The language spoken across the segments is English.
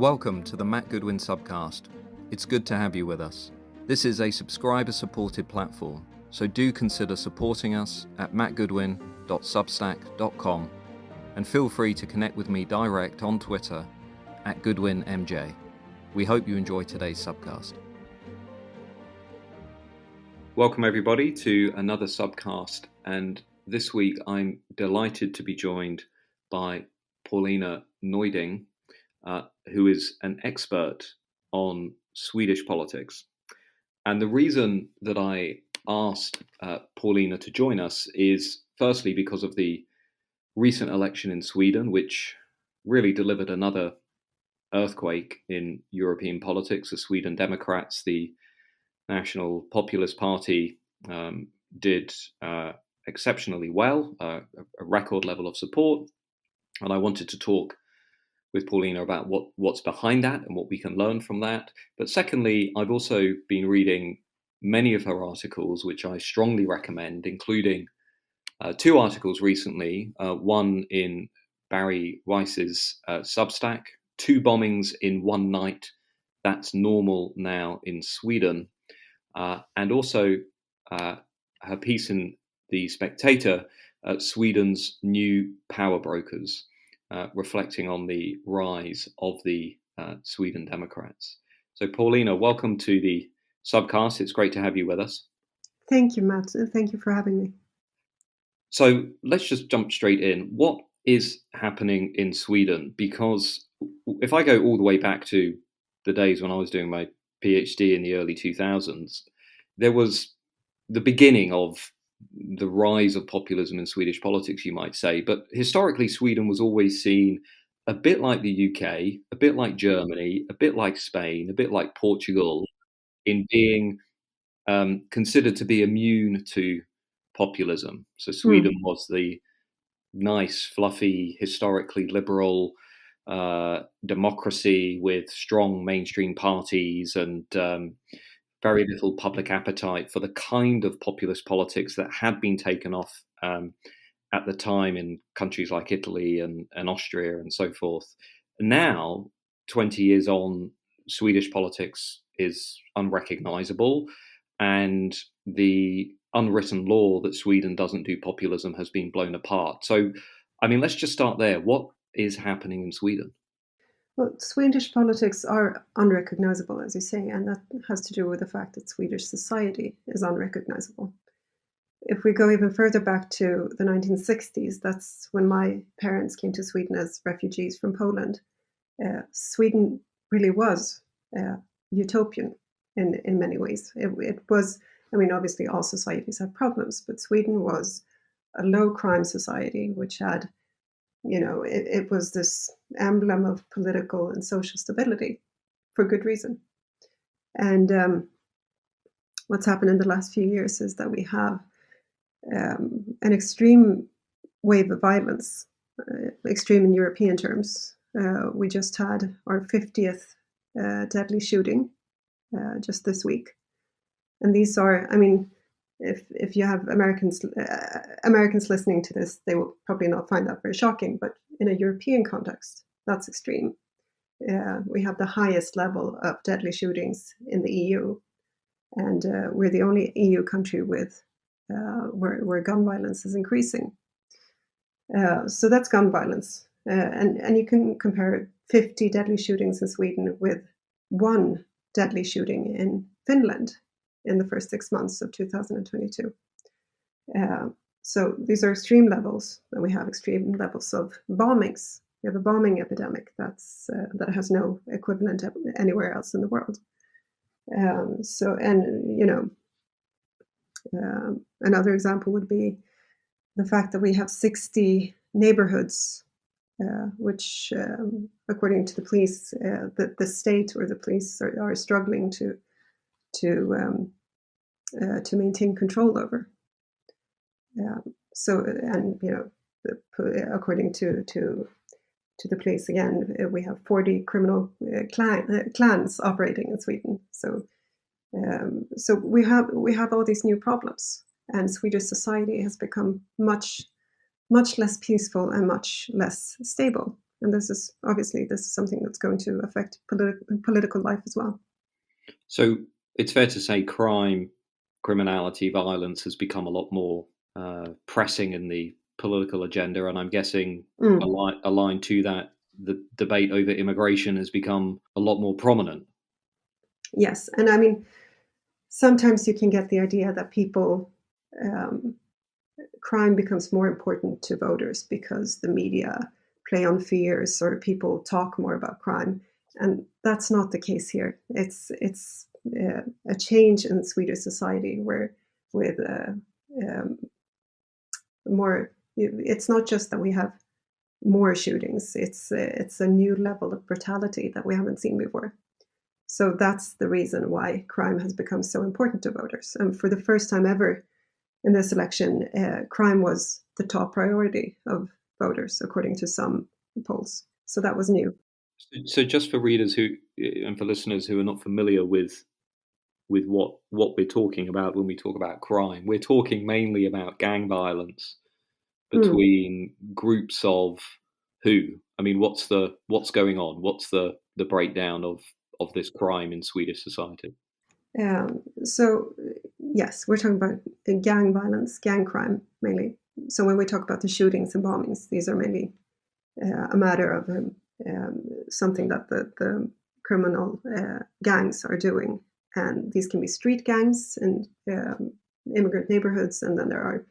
Welcome to the Matt Goodwin Subcast. It's good to have you with us. This is a subscriber-supported platform, so do consider supporting us at mattgoodwin.substack.com and feel free to connect with me direct on Twitter at GoodwinMJ. We hope you enjoy today's subcast. Welcome everybody to another subcast, and this week I'm delighted to be joined by Paulina Neuding, who is an expert on Swedish politics. And the reason that I asked Paulina to join us is firstly because of the recent election in Sweden, which really delivered another earthquake in European politics. The Sweden Democrats, the National Populist Party, did exceptionally well, a record level of support. And I wanted to talk with Paulina about what's behind that and what we can learn from that. But secondly, I've also been reading many of her articles, which I strongly recommend, including two articles recently, one in Bari Weiss's Substack, 2 bombings in one night, that's normal now in Sweden, and also her piece in the Spectator, Sweden's new power brokers, reflecting on the rise of the Sweden Democrats. So Paulina, welcome to the subcast. It's great to have you with us. Thank you, Matt. Thank you for having me. So let's just jump straight in. What is happening in Sweden? Because if I go all the way back to the days when I was doing my PhD in the early 2000s, there was the beginning of the rise of populism in Swedish politics, you might say. But historically, Sweden was always seen a bit like the UK, a bit like Germany, a bit like Spain, a bit like Portugal, in being considered to be immune to populism. So Sweden was the nice, fluffy, historically liberal democracy with strong mainstream parties and very little public appetite for the kind of populist politics that had been taken off at the time in countries like Italy and Austria and so forth. Now, 20 years on, Swedish politics is unrecognizable, and the unwritten law that Sweden doesn't do populism has been blown apart. So, I mean, let's just start there. What is happening in Sweden? Well, Swedish politics are unrecognizable, as you say, and that has to do with the fact that Swedish society is unrecognizable. If we go even further back to the 1960s, that's when my parents came to Sweden as refugees from Poland. Sweden really was utopian in many ways. It was, I mean, obviously all societies have problems, but Sweden was a low crime society, which had, you know, it was this emblem of political and social stability for good reason. And what's happened in the last few years is that we have an extreme wave of violence, extreme in European terms. We just had our 50th deadly shooting just this week. And these are, I mean, if you have Americans listening to this, they will probably not find that very shocking. But in a European context, that's extreme. We have the highest level of deadly shootings in the EU, and we're the only EU country with where gun violence is increasing. So that's gun violence, and you can compare 50 deadly shootings in Sweden with 1 deadly shooting in Finland in the first 6 months of 2022. So these are extreme levels, and we have extreme levels of bombings. We have a bombing epidemic that has no equivalent anywhere else in the world. Another example would be the fact that we have 60 neighborhoods, which, according to the police, the state or the police are struggling to maintain control over. According to the police, again, we have 40 criminal clans operating in Sweden. So we have all these new problems, and Swedish society has become much less peaceful and much less stable. And this is something that's going to affect political life as well. So it's fair to say criminality, violence has become a lot more pressing in the political agenda, and I'm guessing aligned to that, the debate over immigration has become a lot more prominent. Yes, and I mean, sometimes you can get the idea that crime becomes more important to voters because the media play on fears or people talk more about crime, and that's not the case here. It's a change in Swedish society where with more. It's not just that we have more shootings. It's a new level of brutality that we haven't seen before. So that's the reason why crime has become so important to voters. And for the first time ever in this election, crime was the top priority of voters, according to some polls. So that was new. So just for readers and for listeners who are not familiar with what we're talking about when we talk about crime, we're talking mainly about gang violence between groups of who? I mean, what's going on? What's the breakdown of this crime in Swedish society? So yes, we're talking about gang violence, gang crime mainly. So when we talk about the shootings and bombings, these are mainly a matter of something that the criminal gangs are doing. And these can be street gangs in immigrant neighborhoods, and then there are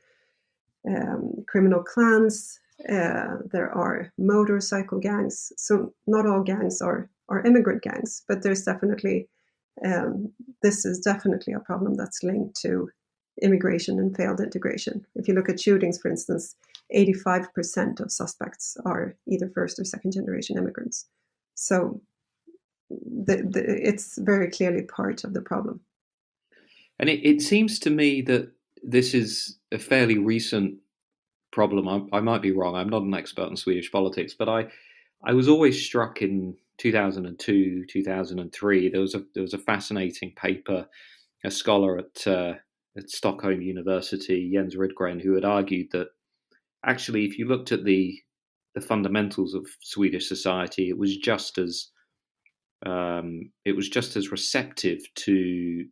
criminal clans, there are motorcycle gangs. So not all gangs are immigrant gangs, but there's definitely, this is definitely a problem that's linked to immigration and failed integration. If you look at shootings, for instance, 85% of suspects are either first or second generation immigrants. So it's very clearly part of the problem. And it seems to me that this is a fairly recent problem. I might be wrong. I'm not an expert in Swedish politics, but I was always struck in 2002, 2003. There was a fascinating paper, a scholar at Stockholm University, Jens Rydgren, who had argued that actually, if you looked at the fundamentals of Swedish society, it was just as receptive to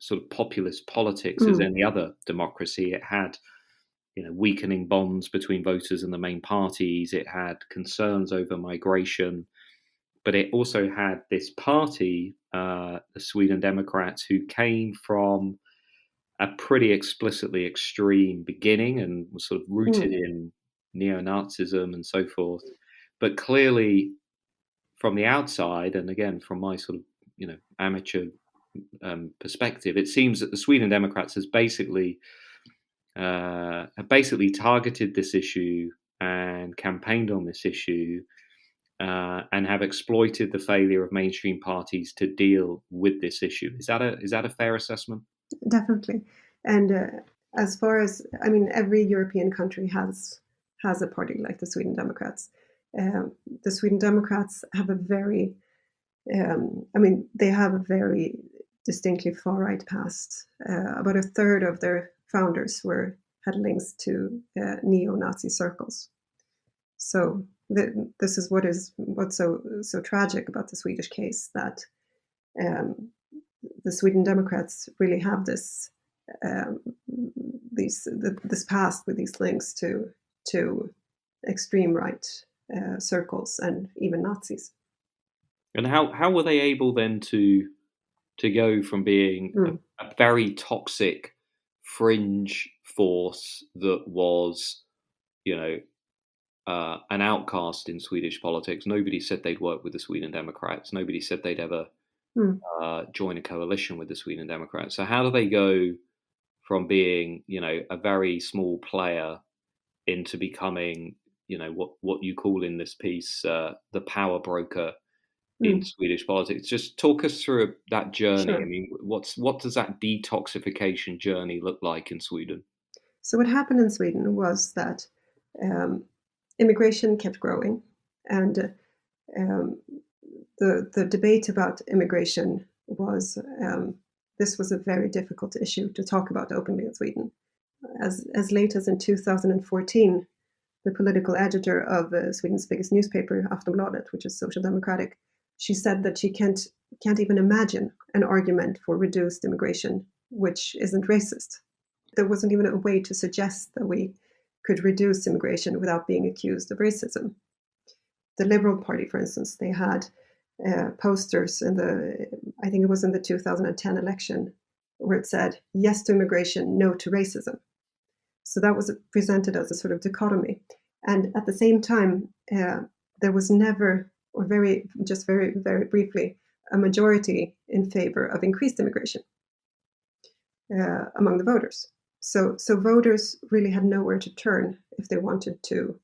sort of populist politics as any other democracy. It had, weakening bonds between voters and the main parties. It had concerns over migration, but it also had this party, the Sweden Democrats, who came from a pretty explicitly extreme beginning and was sort of rooted in neo-Nazism and so forth. But clearly, from the outside, and again from my sort of amateur perspective, it seems that the Sweden Democrats has basically targeted this issue and campaigned on this issue, and have exploited the failure of mainstream parties to deal with this issue. Is that a fair assessment? Definitely. And as far as, I mean, every European country has a party like the Sweden Democrats. The Sweden Democrats have a very, they have a very distinctly far-right past. About a third of their founders had links to neo-Nazi circles. So this is what's so tragic about the Swedish case, that the Sweden Democrats really have this past with these links to extreme right circles and even Nazis. And how were they able then to go from being a very toxic fringe force that was, an outcast in Swedish politics? Nobody said they'd work with the Sweden Democrats. Nobody said they'd ever join a coalition with the Sweden Democrats. So how do they go from being, a very small player into becoming, what you call in this piece, the power broker in Swedish politics? Just talk us through that journey. Sure. I mean, what does that detoxification journey look like in Sweden? So what happened in Sweden was that immigration kept growing, and the debate about immigration was this was a very difficult issue to talk about openly in Sweden. As late as in 2014, the political editor of Sweden's biggest newspaper, Aftonbladet, which is social democratic, she said that she can't even imagine an argument for reduced immigration which isn't racist. There wasn't even a way to suggest that we could reduce immigration without being accused of racism. The Liberal Party, for instance, they had posters I think it was in the 2010 election, where it said, "Yes to immigration, no to racism." So that was presented as a sort of dichotomy. And at the same time, there was never, or very briefly, a majority in favor of increased immigration among the voters. So voters really had nowhere to turn if they wanted to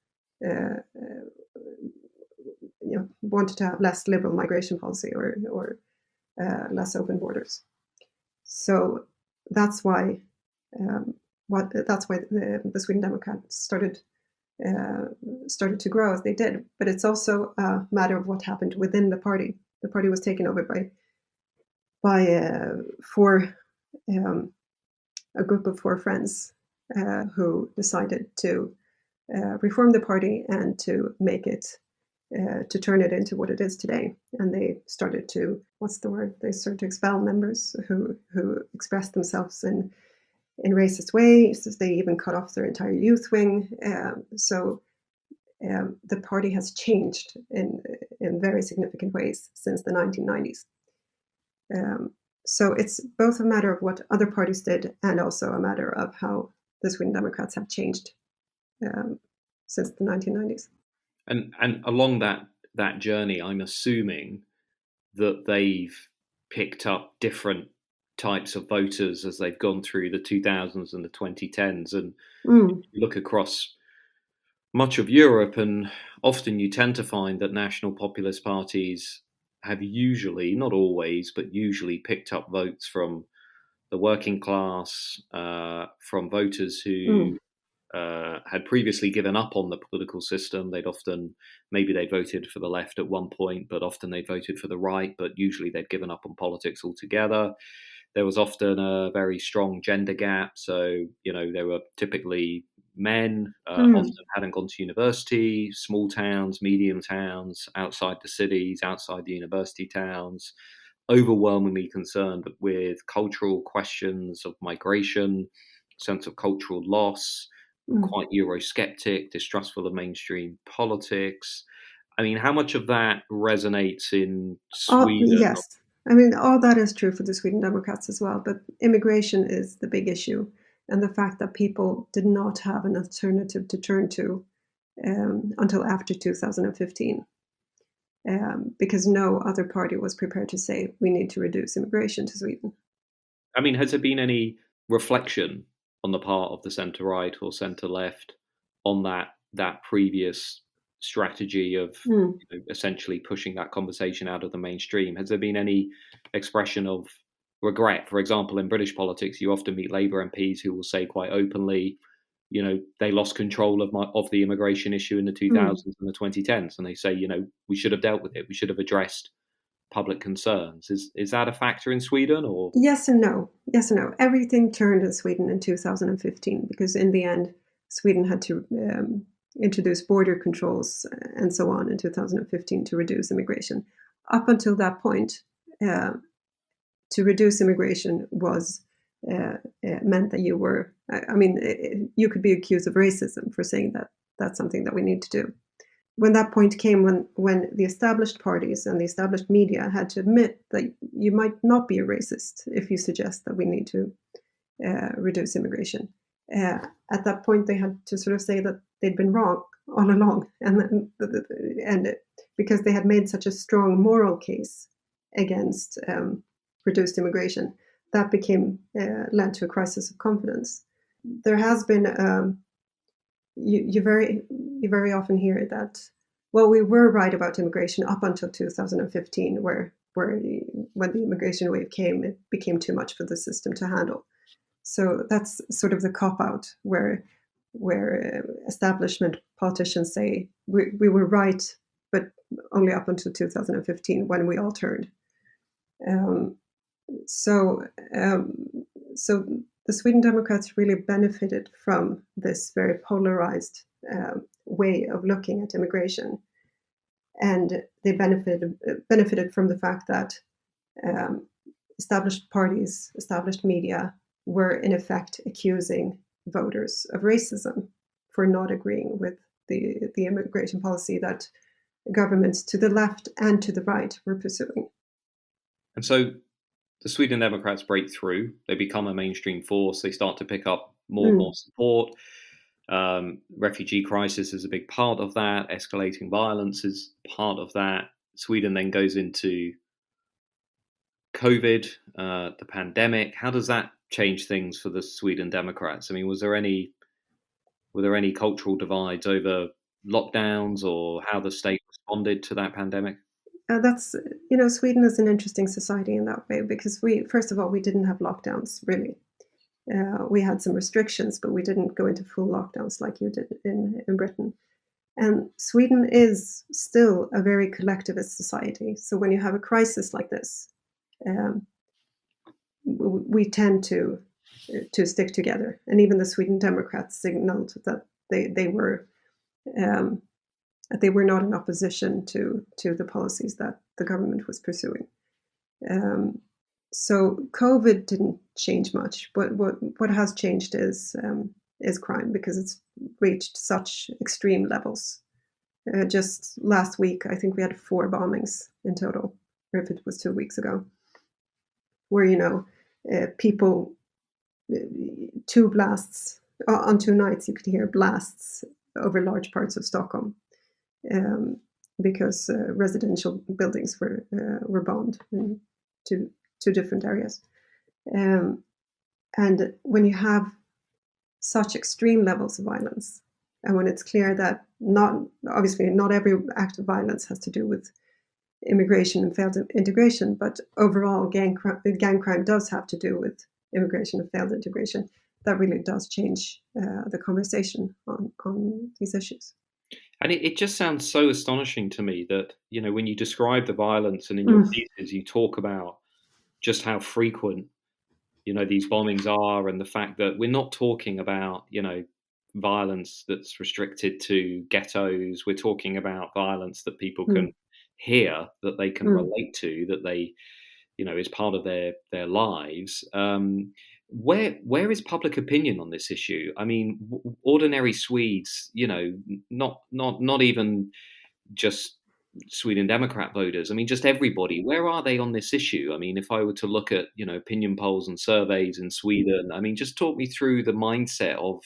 have less liberal migration policy or less open borders. So that's why the Sweden Democrats started to grow as they did. But it's also a matter of what happened within the party. The party was taken over by a group of four friends who decided to reform the party and to make it, to turn it into what it is today. And they started to, They started to expel members who expressed themselves in racist ways. They even cut off their entire youth wing. So the party has changed in very significant ways since the 1990s. So it's both a matter of what other parties did and also a matter of how the Sweden Democrats have changed since the 1990s. And along that journey, I'm assuming that they've picked up different types of voters as they've gone through the 2000s and the 2010s. And you look across much of Europe, and often you tend to find that national populist parties have usually, not always, but usually picked up votes from the working class, from voters who had previously given up on the political system. They'd voted for the left at one point, but often they voted for the right, but usually they'd given up on politics altogether. There was often a very strong gender gap. So, there were typically men, often hadn't gone to university, small towns, medium towns, outside the cities, outside the university towns, overwhelmingly concerned with cultural questions of migration, sense of cultural loss, quite Eurosceptic, distrustful of mainstream politics. I mean, how much of that resonates in Sweden? Yes. I mean, all that is true for the Sweden Democrats as well, but immigration is the big issue. And the fact that people did not have an alternative to turn to until after 2015, because no other party was prepared to say we need to reduce immigration to Sweden. I mean, has there been any reflection on the part of the centre-right or centre-left on that previous strategy of essentially pushing that conversation out of the mainstream? Has there been any expression of regret? For example, in British politics, you often meet Labour MPs who will say quite openly, they lost control of the immigration issue in the 2000s and the 2010s, and they say, we should have dealt with it. We should have addressed public concerns. Is that a factor in Sweden, or? Yes and no. Everything turned in Sweden in 2015 because in the end, Sweden had to introduce border controls and so on in 2015 to reduce immigration. Up until that point, to reduce immigration was meant that you were, you could be accused of racism for saying that that's something that we need to do. When that point came, when the established parties and the established media had to admit that you might not be a racist if you suggest that we need to reduce immigration, at that point they had to sort of say that they'd been wrong all along, and because they had made such a strong moral case against reduced immigration, that led to a crisis of confidence. There has been you very often hear that, well, we were right about immigration up until 2015, where when the immigration wave came, it became too much for the system to handle. So that's sort of the cop-out where establishment politicians say we were right, but only up until 2015 when we all turned. So the Sweden Democrats really benefited from this very polarized way of looking at immigration. And they benefited from the fact that established parties, established media were in effect accusing voters of racism for not agreeing with the immigration policy that governments to the left and to the right were pursuing. And so the Sweden Democrats break through, they become a mainstream force, they start to pick up more and more support. Refugee crisis is a big part of that. Escalating violence is part of that. Sweden then goes into COVID, the pandemic. How does that change things for the Sweden Democrats? I mean, were there any cultural divides over lockdowns or how the state responded to that pandemic? That's, Sweden is an interesting society in that way because first of all, we didn't have lockdowns really. We had some restrictions, but we didn't go into full lockdowns like you did in Britain. And Sweden is still a very collectivist society. So when you have a crisis like this, we tend to stick together. And even the Sweden Democrats signaled that they were not in opposition to the policies that the government was pursuing. So COVID didn't change much, but what has changed is crime because it's reached such extreme levels. Just last week, I think we had 4 bombings in total, or if it was 2 weeks ago, where people 2 blasts on 2 nights. You could hear blasts over large parts of Stockholm because residential buildings were bombed in 2 different areas. And when you have such extreme levels of violence, and when it's clear that not every act of violence has to do with immigration and failed integration, but overall gang crime does have to do with immigration and failed integration, that really does change the conversation on these issues. And it just sounds so astonishing to me that, when you describe the violence and in your pieces, you talk about just how frequent, these bombings are, and the fact that we're not talking about, violence that's restricted to ghettos. We're talking about violence that people can hear, that they can relate to, that they, is part of their lives. Where is public opinion on this issue? I mean, ordinary Swedes, not even just Sweden Democrat voters. I mean, just everybody. Where are they on this issue? I mean, if I were to look at, opinion polls and surveys in Sweden, I mean, just talk me through the mindset of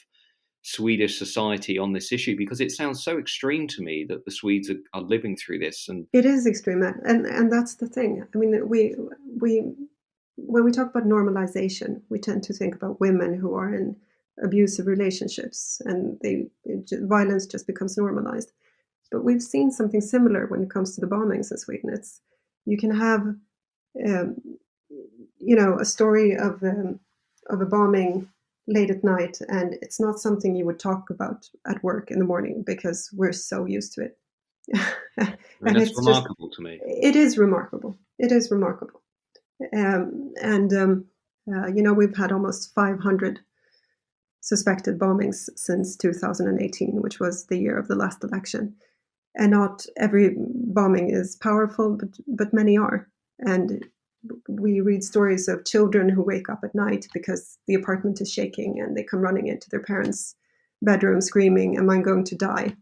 Swedish society on this issue, because it sounds so extreme to me that the Swedes are living through this. And it is extreme, and that's the thing. I mean, we when we talk about normalization, we tend to think about women who are in abusive relationships, and violence just becomes normalized. But we've seen something similar when it comes to the bombings in Sweden. You can have, a story of a bombing late at night, and it's not something you would talk about at work in the morning because we're so used to it. and it's remarkable to me. It is remarkable. It is remarkable. We've had almost 500 suspected bombings since 2018, which was the year of the last election. And not every bombing is powerful, but many are. And we read stories of children who wake up at night because the apartment is shaking and they come running into their parents' bedroom screaming, "Am I going to die?"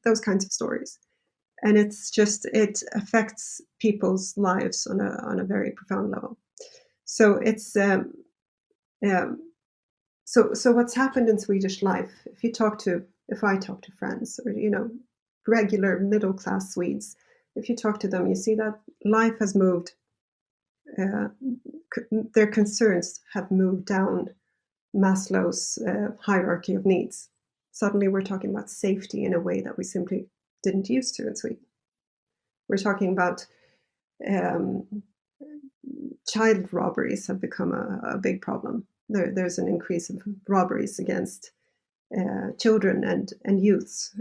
Those kinds of stories. And it affects people's lives on a very profound level. So it's so what's happened in Swedish life, if I talk to friends or regular middle class Swedes, if you talk to them, you see that life has moved. Their concerns have moved down Maslow's hierarchy of needs. Suddenly we're talking about safety in a way that we simply didn't used to in Sweden. We're talking about child robberies have become a big problem. There's an increase of robberies against children and youths,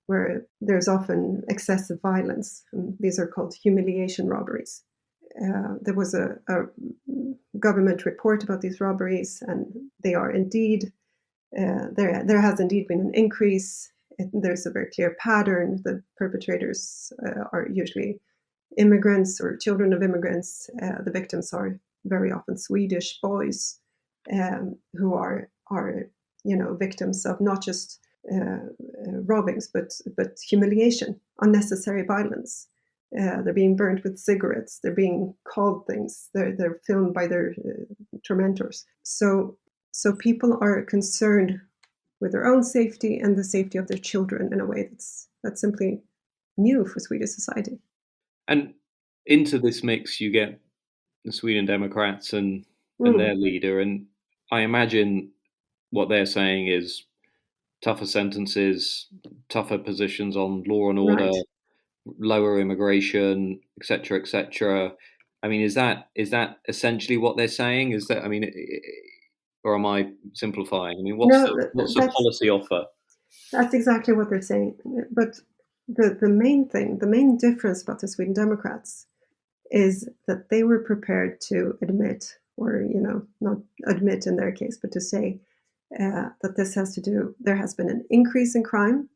where there's often excessive violence. And these are called humiliation robberies. There was a government report about these robberies, and they are indeed there has indeed been an increase. There's a very clear pattern. The perpetrators are usually immigrants or children of immigrants. The victims are very often Swedish boys who are victims of not just robbings but humiliation, unnecessary violence. They're being burnt with cigarettes. They're being called things. They're filmed by their tormentors. So people are concerned with their own safety and the safety of their children in a way that's simply new for Swedish society. And into this mix, you get the Sweden Democrats and their leader. And I imagine what they're saying is tougher sentences, tougher positions on law and order, right, lower immigration, etc., etc. I mean, is that essentially what they're saying? Is that, I mean, or am I simplifying? I mean, what's the policy offer? That's exactly what they're saying. But the main difference about the Sweden Democrats is that they were prepared to admit, or not admit in their case, but to say that this has to do. There has been an increase in crime.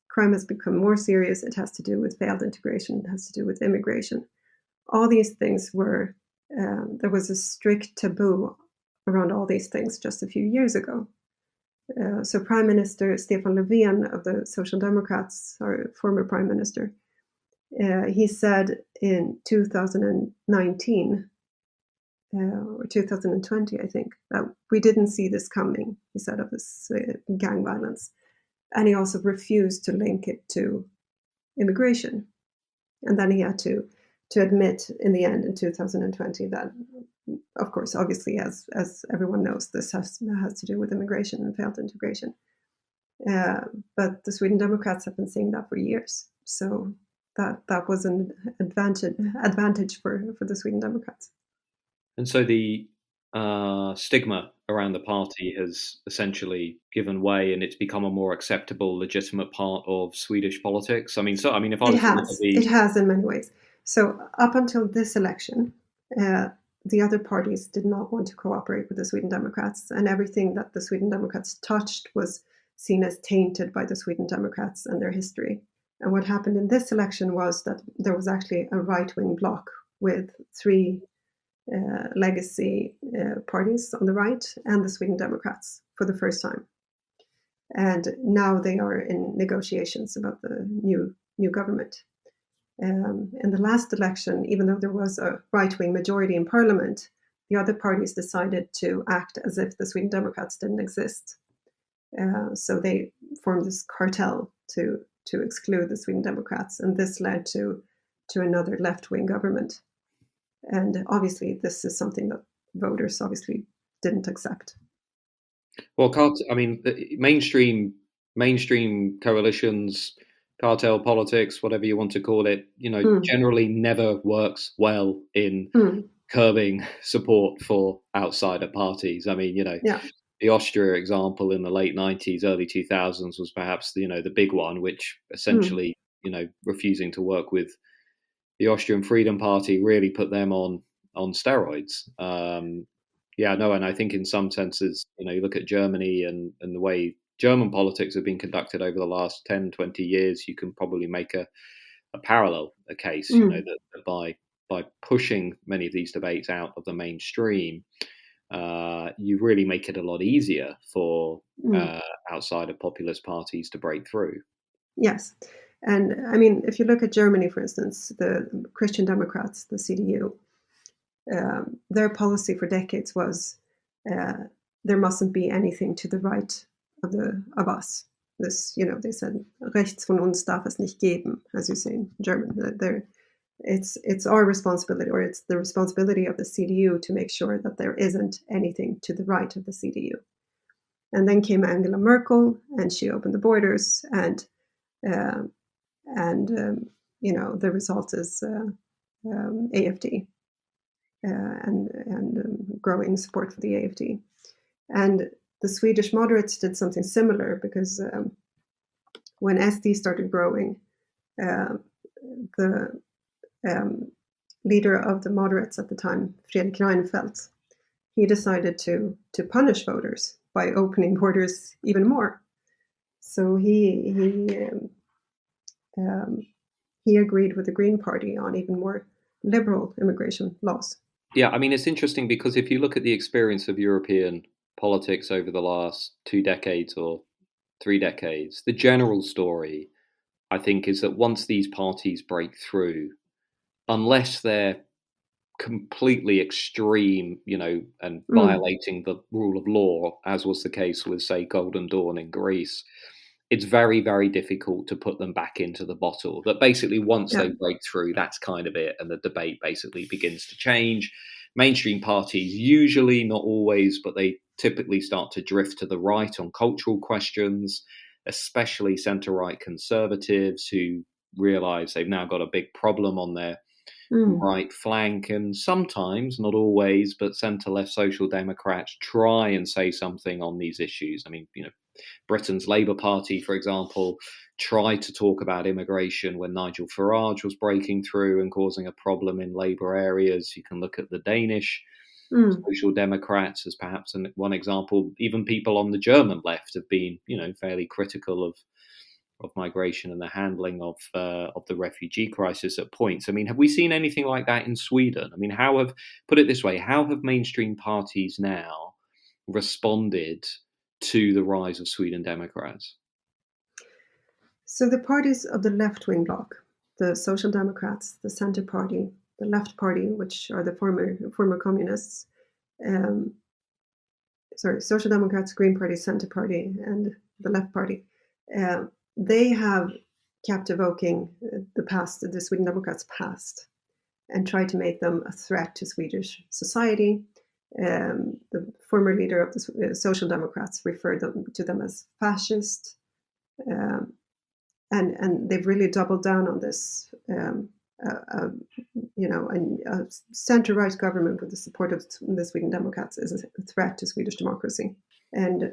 Crime has become more serious. It has to do with failed integration. It has to do with immigration. All these things were. There was a strict taboo around all these things just a few years ago. So Prime Minister Stefan Löfven of the Social Democrats, our former Prime Minister, he said in 2019 or 2020, I think, that we didn't see this coming, he said, of this gang violence. And he also refused to link it to immigration. And then he had to admit in the end in 2020 that, of course, obviously, as everyone knows, this has to do with immigration and failed integration. But the Sweden Democrats have been saying that for years. So that was an advantage for the Sweden Democrats. And so the stigma around the party has essentially given way, and it's become a more acceptable, legitimate part of Swedish politics. I mean, if I was it has in many ways. So up until this election, the other parties did not want to cooperate with the Sweden Democrats, and everything that the Sweden Democrats touched was seen as tainted by the Sweden Democrats and their history. And what happened in this election was that there was actually a right-wing bloc with three legacy parties on the right and the Sweden Democrats for the first time. And now they are in negotiations about the new government. In the last election, even though there was a right-wing majority in parliament, the other parties decided to act as if the Sweden Democrats didn't exist. So they formed this cartel to exclude the Sweden Democrats, and this led to another left-wing government. And obviously, this is something that voters obviously didn't accept. Well, mainstream coalitions, cartel politics, whatever you want to call it, generally never works well in curbing support for outsider parties. I mean, the Austria example in the late 90s, early 2000s was perhaps the big one, which essentially refusing to work with the Austrian Freedom Party really put them on steroids. And I think in some senses, you look at Germany and the way German politics have been conducted over the last 10, 20 years, you can probably make a parallel case, that by pushing many of these debates out of the mainstream, you really make it a lot easier for outsider populist parties to break through. Yes. And I mean, if you look at Germany, for instance, the Christian Democrats, the CDU, their policy for decades was there mustn't be anything to the right of us. This, they said, rechts von uns darf es nicht geben, as you say in German. It's our responsibility, or it's the responsibility of the CDU to make sure that there isn't anything to the right of the CDU. And then came Angela Merkel, and she opened the borders, and the result is AFD and growing support for the AFD. And the Swedish moderates did something similar, because when SD started growing, the leader of the moderates at the time, Fredrik Reinfeldt, he decided to punish voters by opening borders even more. So he agreed with the Green Party on even more liberal immigration laws. Yeah, I mean, it's interesting because if you look at the experience of European politics over the last 2 decades or 3 decades, the general story, I think, is that once these parties break through, unless they're completely extreme, and violating the rule of law, as was the case with, say, Golden Dawn in Greece, it's very, very difficult to put them back into the bottle. That basically once they break through, that's kind of it, and the debate basically begins to change. Mainstream parties usually, not always, but they typically start to drift to the right on cultural questions, especially centre-right conservatives who realise they've now got a big problem on their right flank, and sometimes, not always, but centre-left Social Democrats try and say something on these issues. I mean, Britain's Labour Party, for example, tried to talk about immigration when Nigel Farage was breaking through and causing a problem in Labour areas. You can look at the Danish Social Democrats as perhaps one example. Even people on the German left have been, fairly critical of migration and the handling of the refugee crisis at points. I mean, have we seen anything like that in Sweden? I mean, put it this way, how have mainstream parties now responded to the rise of Sweden Democrats? So the parties of the left-wing bloc, the Social Democrats, the Centre Party, the Left Party, which are the former communists, Social Democrats, Green Party, Centre Party, and the Left Party, they have kept evoking the Sweden Democrats' past, and tried to make them a threat to Swedish society. The former leader of the Social Democrats referred to them as fascist, and they've really doubled down on this. A centre-right government with the support of the Sweden Democrats is a threat to Swedish democracy. And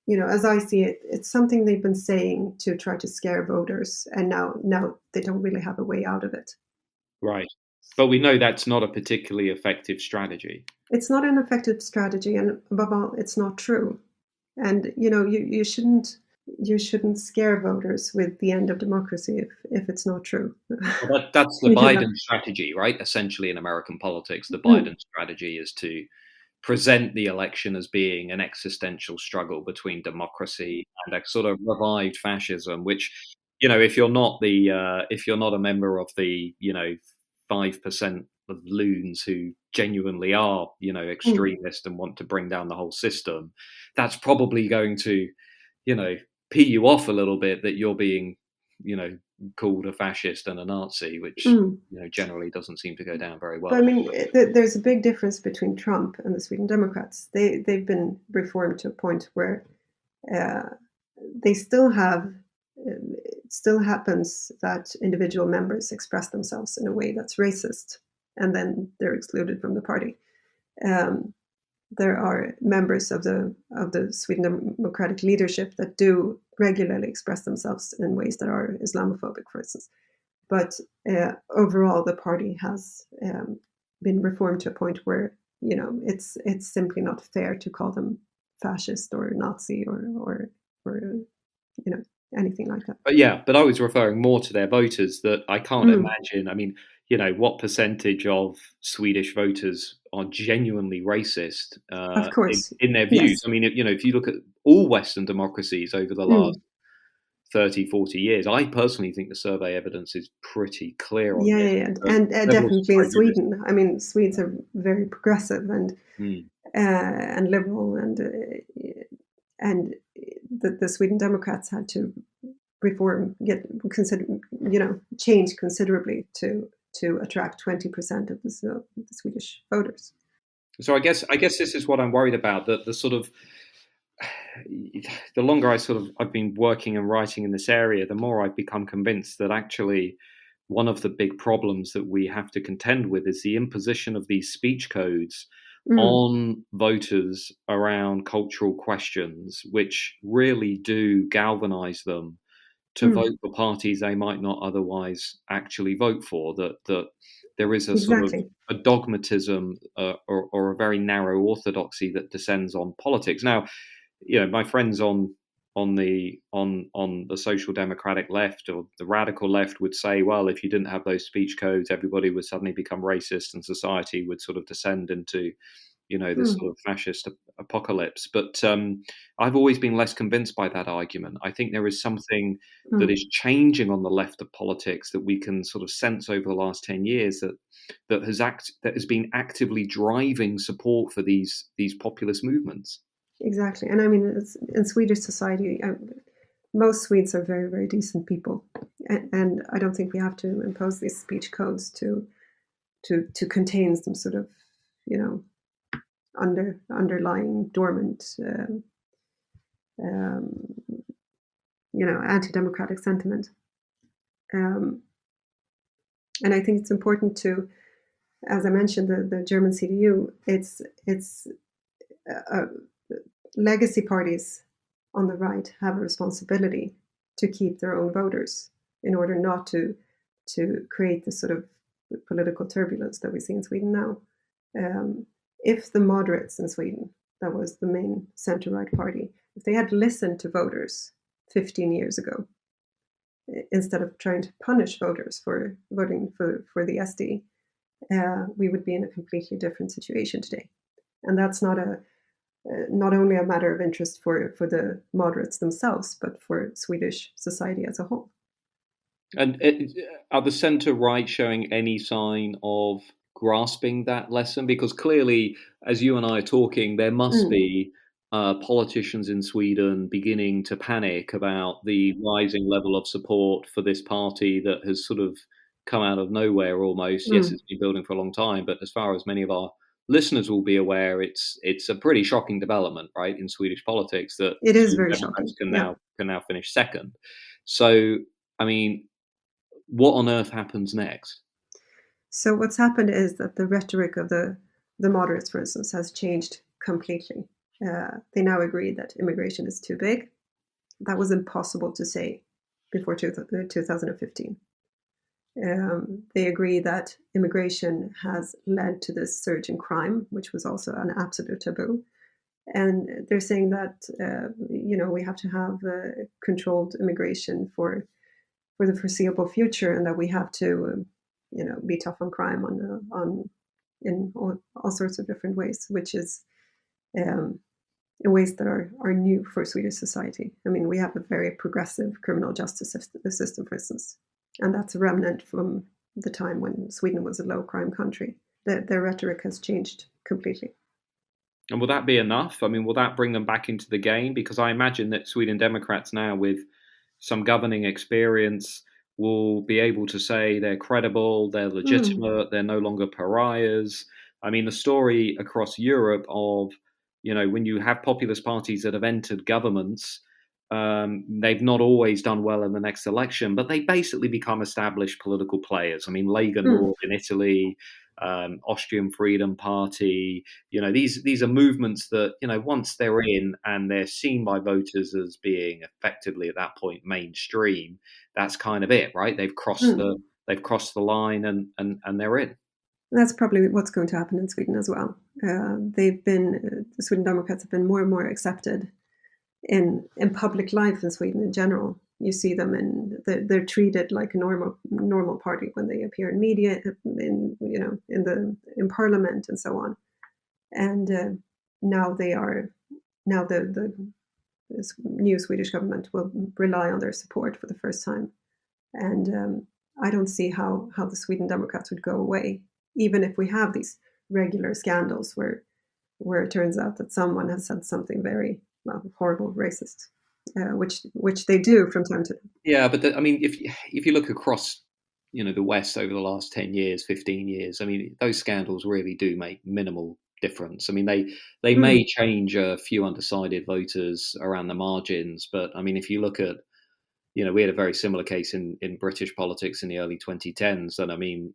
as I see it, it's something they've been saying to try to scare voters, and now they don't really have a way out of it. Right. But we know that's not a particularly effective strategy. It's not an effective strategy, and above all, it's not true. And you shouldn't scare voters with the end of democracy if it's not true. Well, that's the Biden strategy, right? Essentially, in American politics, the Biden strategy is to present the election as being an existential struggle between democracy and a sort of revived fascism, which, if you're not a member of the 5% of loons who genuinely are extremist and want to bring down the whole system, that's probably going to pee you off a little bit that you're being called a fascist and a Nazi, which generally doesn't seem to go down very well. But I mean, there's a big difference between Trump and the Sweden Democrats. They've been reformed to a point where they still have. It still happens that individual members express themselves in a way that's racist, and then they're excluded from the party. There are members of the Sweden Democratic leadership that do regularly express themselves in ways that are Islamophobic, for instance. But overall, the party has been reformed to a point where it's simply not fair to call them fascist or Nazi or anything like that. But I was referring more to their voters. That I can't imagine. I mean, what percentage of Swedish voters are genuinely racist of course. in their views? Yes. I mean, if you look at all Western democracies over the last 30, 40 years, I personally think the survey evidence is pretty clear on this. And definitely in Sweden. I mean, Swedes are very progressive and liberal, and the Sweden Democrats had to change considerably to attract 20% of the Swedish voters. So I guess this is what I'm worried about. That the sort of the longer I've been working and writing in this area, the more I've become convinced that actually one of the big problems that we have to contend with is the imposition of these speech codes on voters around cultural questions, which really do galvanize them to vote for parties they might not otherwise actually vote for. That there is a sort of a dogmatism or a very narrow orthodoxy that descends on politics. Now, my friends on the Social Democratic left or the radical left would say, well, if you didn't have those speech codes, everybody would suddenly become racist and society would sort of descend into, this sort of fascist apocalypse. But I've always been less convinced by that argument. I think there is something that is changing on the left of politics that we can sort of sense over the last 10 years that has been actively driving support for these populist movements. Exactly. And I mean, in Swedish society, most Swedes are very, very decent people. And I don't think we have to impose these speech codes to contain some sort of, underlying dormant, anti-democratic sentiment. And I think it's important to, as I mentioned, the German CDU, it's legacy parties on the right have a responsibility to keep their own voters in order not to create the sort of political turbulence that we see in Sweden now. If the moderates in Sweden, that was the main center-right party, if they had listened to voters 15 years ago, instead of trying to punish voters for voting for the SD, we would be in a completely different situation today. And that's not only a matter of interest for the moderates themselves, but for Swedish society as a whole. And are the centre-right showing any sign of grasping that lesson? Because clearly, as you and I are talking, there must be politicians in Sweden beginning to panic about the rising level of support for this party that has sort of come out of nowhere almost. Yes, it's been building for a long time, but as far as many of our listeners will be aware, it's a pretty shocking development, right, in Swedish politics that it is very shocking. Can now finish second. So, I mean, what on earth happens next? So what's happened is that the rhetoric of the moderates, for instance, has changed completely. They now agree that immigration is too big. That was impossible to say before 2015. They agree that immigration has led to this surge in crime, which was also an absolute taboo. And they're saying that, we have to have controlled immigration for the foreseeable future, and that we have to, be tough on crime in all sorts of different ways, which is in ways that are new for Swedish society. I mean, we have a very progressive criminal justice system, for instance, and that's a remnant from the time when Sweden was a low crime country. Their rhetoric has changed completely. And will that be enough? I mean, will that bring them back into the game? Because I imagine that Sweden Democrats now, with some governing experience, will be able to say they're credible, they're legitimate, they're no longer pariahs. I mean, the story across Europe of, when you have populist parties that have entered governments, they've not always done well in the next election, but they basically become established political players. I mean, Lega Nord in Italy, Austrian Freedom Party, these are movements that, once they're in and they're seen by voters as being effectively at that point mainstream, that's kind of it, right? They've crossed the line and they're in. That's probably what's going to happen in Sweden as well. The Sweden Democrats have been more and more accepted in public life in Sweden in general. You see them they're treated like a normal party when they appear in media, in parliament and so on. And now the new Swedish government will rely on their support for the first time. And I don't see how the Sweden Democrats would go away, even if we have these regular scandals where it turns out that someone has said something very horrible, racist, which they do from time to time. Yeah, but if you look across, the West over the last 10 years, 15 years, I mean, those scandals really do make minimal difference. I mean, they may change a few undecided voters around the margins, but I mean, if you look at, we had a very similar case in British politics in the early 2010s. And I mean,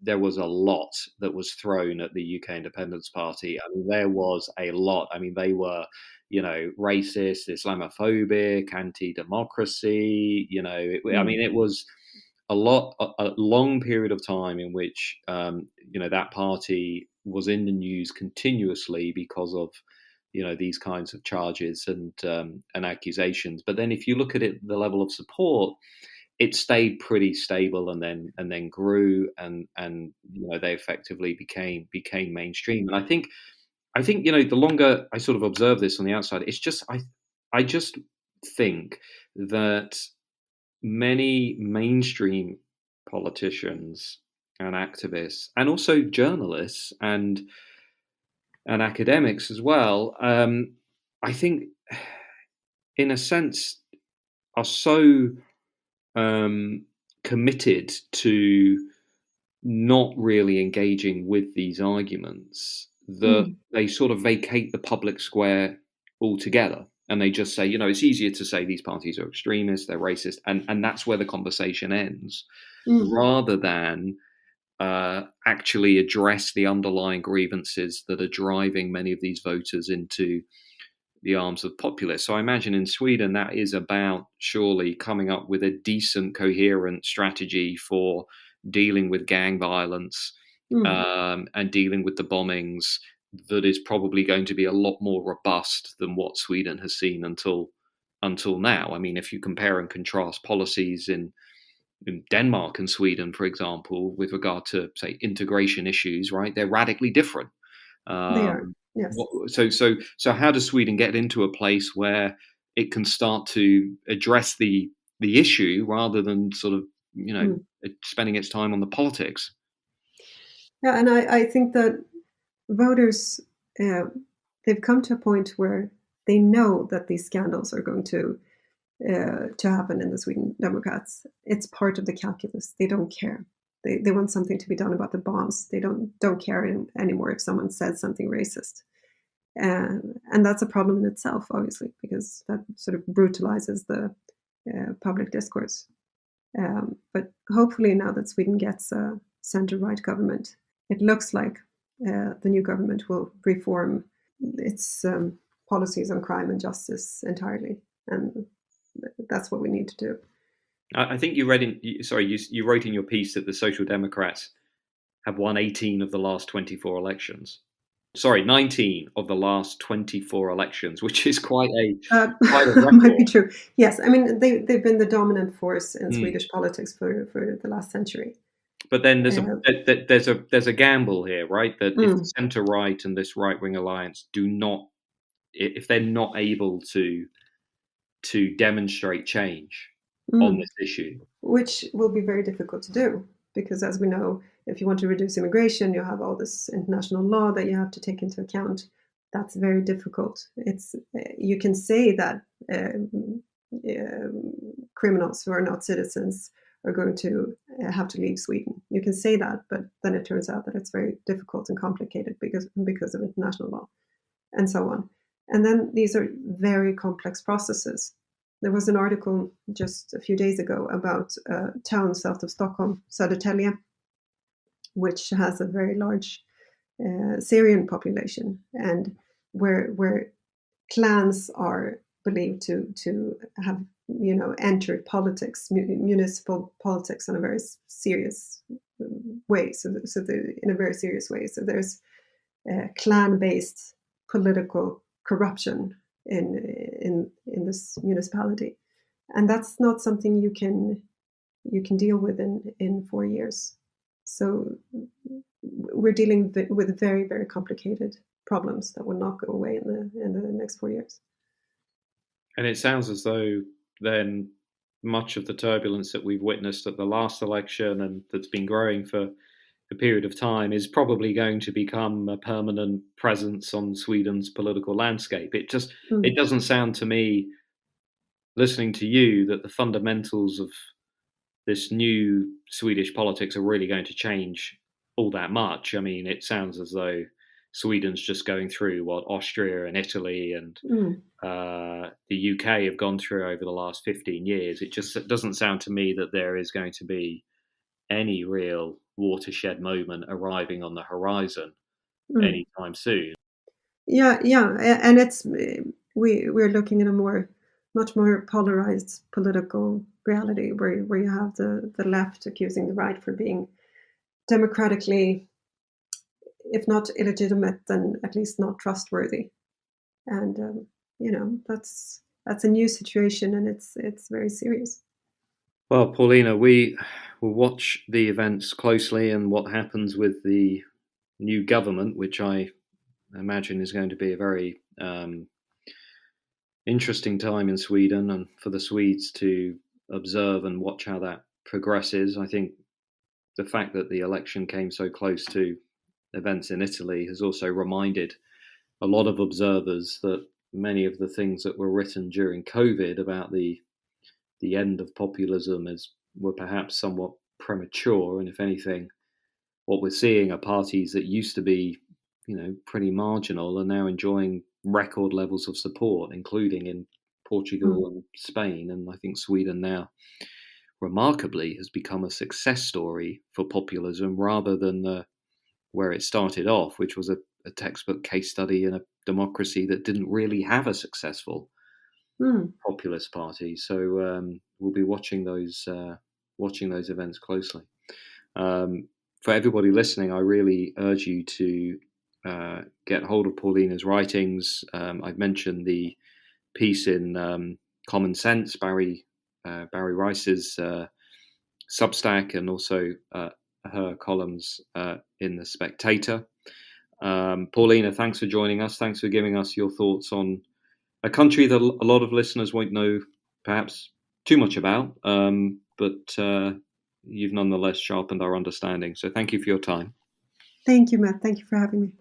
there was a lot that was thrown at the UK Independence Party. I mean, there was a lot. I mean, they were, racist, Islamophobic, anti-democracy, I mean, it was a long period of time in which, that party was in the news continuously because of these kinds of charges and accusations. But then if you look at it, the level of support, it stayed pretty stable and then grew and they effectively became mainstream. And I think the longer I sort of observe this on the outside, it's just I just think that many mainstream politicians and activists, and also journalists and academics as well, I think, in a sense, are so committed to not really engaging with these arguments that they sort of vacate the public square altogether. And they just say, it's easier to say these parties are extremists, they're racist, and that's where the conversation ends, rather than actually address the underlying grievances that are driving many of these voters into the arms of populists. So I imagine in Sweden that is about surely coming up with a decent, coherent strategy for dealing with gang violence and dealing with the bombings that is probably going to be a lot more robust than what Sweden has seen until now. I mean, if you compare and contrast policies in Denmark and Sweden, for example, with regard to, say, integration issues, right, they're radically different. They are, yes. So how does Sweden get into a place where it can start to address the issue rather than sort of, spending its time on the politics? Yeah, and I think that voters, they've come to a point where they know that these scandals are going to happen in the Sweden Democrats. It's part of the calculus. They don't care. They want something to be done about the bombs. They don't care anymore if someone says something racist. And that's a problem in itself, obviously, because that sort of brutalizes the public discourse. But hopefully now that Sweden gets a center-right government, it looks like the new government will reform its policies on crime and justice entirely. And that's what we need to do. I think you wrote in your piece that the Social Democrats have won 18 of the last 24 elections. 19 of the last 24 elections, which is quite a record. Might be true. Yes, I mean they've been the dominant force in Swedish politics for the last century. But then there's a gamble here, right? That if the centre right and this right wing alliance if they're not able to demonstrate change on this issue, which will be very difficult to do, because as we know, if you want to reduce immigration, you have all this international law that you have to take into account. That's very difficult. You can say that criminals who are not citizens are going to have to leave Sweden. You can say that, but then it turns out that it's very difficult and complicated because of international law and so on. And then these are very complex processes. There was an article just a few days ago about a town south of Stockholm, Södertälje, which has a very large Syrian population, and where clans are believed to have entered politics, municipal politics, in a very serious way. So in a very serious way. So there's clan-based political corruption in this municipality, and that's not something you can deal with in 4 years. So we're dealing with very, very complicated problems that will not go away in the next 4 years. And it sounds as though then much of the turbulence that we've witnessed at the last election and that's been growing for a period of time is probably going to become a permanent presence on Sweden's political landscape. It doesn't sound to me, listening to you, that the fundamentals of this new Swedish politics are really going to change all that much. I mean, it sounds as though Sweden's just going through what Austria and Italy and the UK have gone through over the last 15 years. It just doesn't sound to me that there is going to be any real watershed moment arriving on the horizon anytime soon. Yeah, and it's we're looking at a much more polarized political reality where you have the left accusing the right for being democratically, if not illegitimate, then at least not trustworthy. and that's a new situation, and it's very serious. Well, Paulina, we will watch the events closely and what happens with the new government, which I imagine is going to be a very interesting time in Sweden, and for the Swedes to observe and watch how that progresses. I think the fact that the election came so close to events in Italy has also reminded a lot of observers that many of the things that were written during COVID about the end of populism were perhaps somewhat premature. And if anything, what we're seeing are parties that used to be, pretty marginal are now enjoying record levels of support, including in Portugal and Spain. And I think Sweden now, remarkably, has become a success story for populism rather than where it started off, which was a textbook case study in a democracy that didn't really have a successful populist party. So we'll be watching those events closely. For everybody listening, I really urge you to get hold of Paulina's writings. I've mentioned the piece in Common Sense, Bari Weiss's Substack, and also her columns in the Spectator. Paulina, thanks for joining us. Thanks for giving us your thoughts on a country that a lot of listeners won't know perhaps too much about, but you've nonetheless sharpened our understanding. So thank you for your time. Thank you, Matt. Thank you for having me.